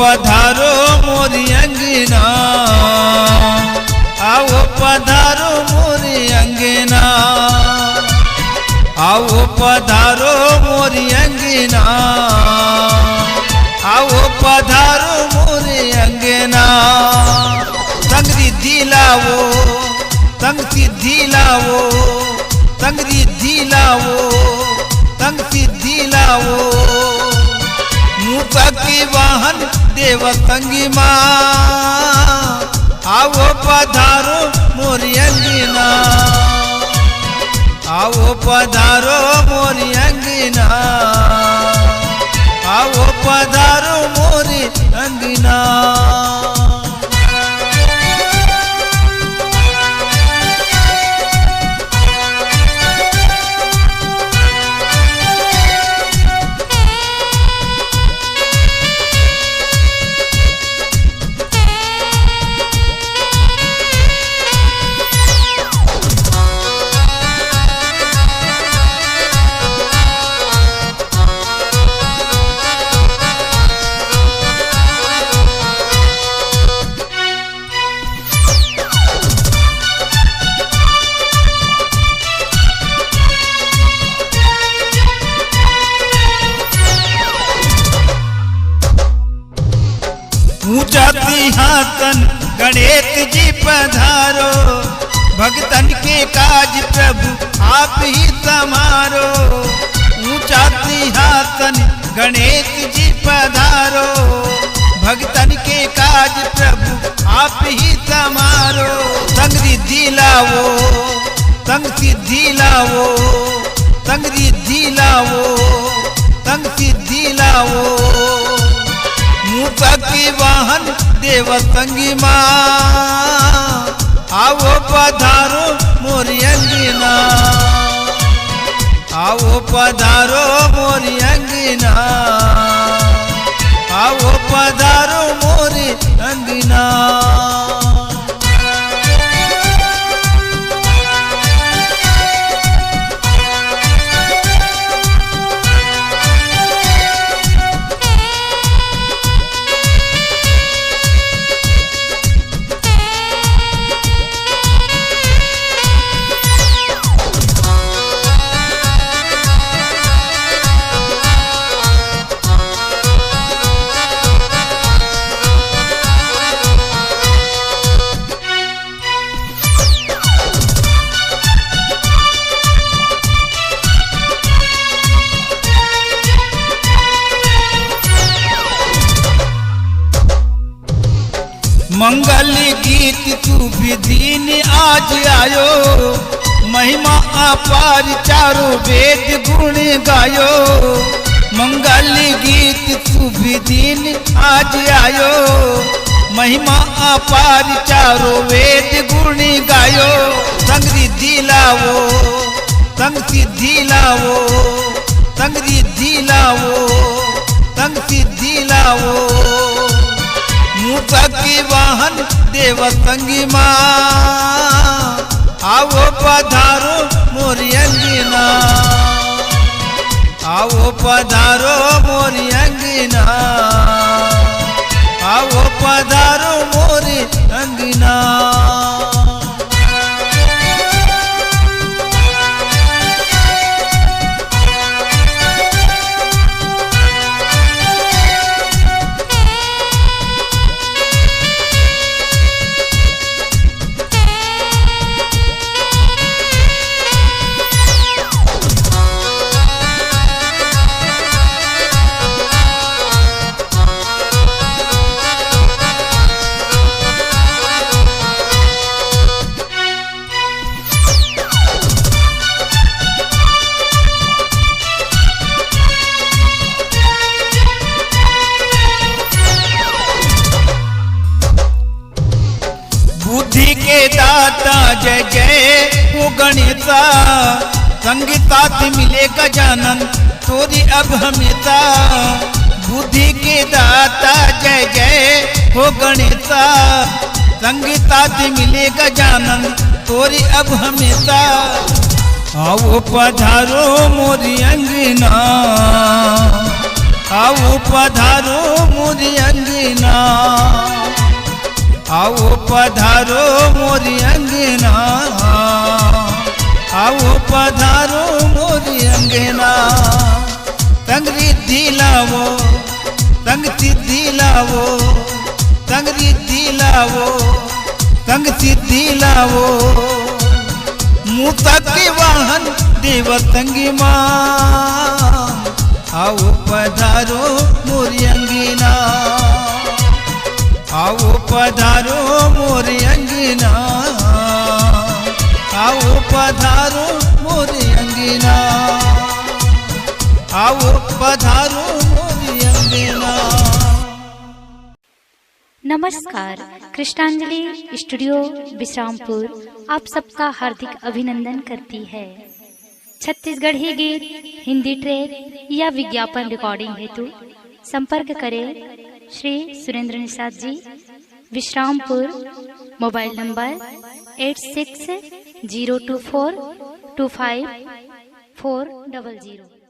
पधारो मोरी अंगना, आओ पधारो मोरी अंगना, आओ पधारो मोरी अंगना, आओ पधारो मोरी अंगना। संग रिद्धि लावो, संग सिद्धि लावो, संग रिद्धि लावो, संग सिद्धि लावो। मूसा के वाहन देव संगी माँ, आओ पधारो मोरी अंगना, आओ पधारो मोरी अंगना, आओ पधारो मोरी अंगना। ऊंचा सिंहासन गणेश जी पधारो, भगतन के काज प्रभु आप ही समारो। ऊंचा सिंहासन गणेश जी पधारो, भगतन के काज प्रभु आप ही समारो। संग रिद्धि लावो, संग सिद्धि लावो, संग रिद्धि लावो, संग सिद्धि लावो। मूसा के वाहन देव संगी माँ, आओ पधारो मोरी अंगना, आओ पधारो मोरी अंगना, आओ पधारो मोरी अंगना। मंगल गीत तू विधीन आज आयो, महिमा अपार चारों वेद गुण गायो। मंगल गीत तू विधीन आज आयो, महिमा अपार चारों वेद गुण गायो। संग रिद्धि लावो, संग सिद्धि लावो, संग रिद्धि लावो, संग सिद्धि लावो। मूसा के वाहन देव संगी माँ, आओ पधारो मोरी अंगना, आओ पधारो मोरी अंगना, आओ पधारो मोरी अंगना। बुद्धि के दाता जय जय हो गणेशा, संग साथ मिले गजानन तोरी अब हमेशा। बुद्धि के दाता जय जय हो गणेशा, संग साथ मिले गजानन तोरी अब हमेशा। आओ पधारो मोरी अंगना, आओ पधारो मोरी अंगना, आओ पधारो मोरी अंगना, आओ पधारो मोरी अंगना। तंग रिद्धि लावो, तंग सिद्धि लावो, तंग रिद्धि लावो, तंग सिद्धि लावो। मुता के वाहन देव तंगी मां, आओ पधारो मोरी अंगना, आओ पधारो मोरी अंगना, आओ पधारो मोरी अंगना, आओ पधारो मोरी अंगना। नमस्कार, कृष्णांजलि स्टूडियो विश्रामपुर आप सबका हार्दिक अभिनंदन करती है। छत्तीसगढ़ी गीत, हिंदी ट्रैक या विज्ञापन रिकॉर्डिंग हेतु संपर्क करें श्री सुरेंद्र निषाद जी, विश्रामपुर। Mobile number 8602425400।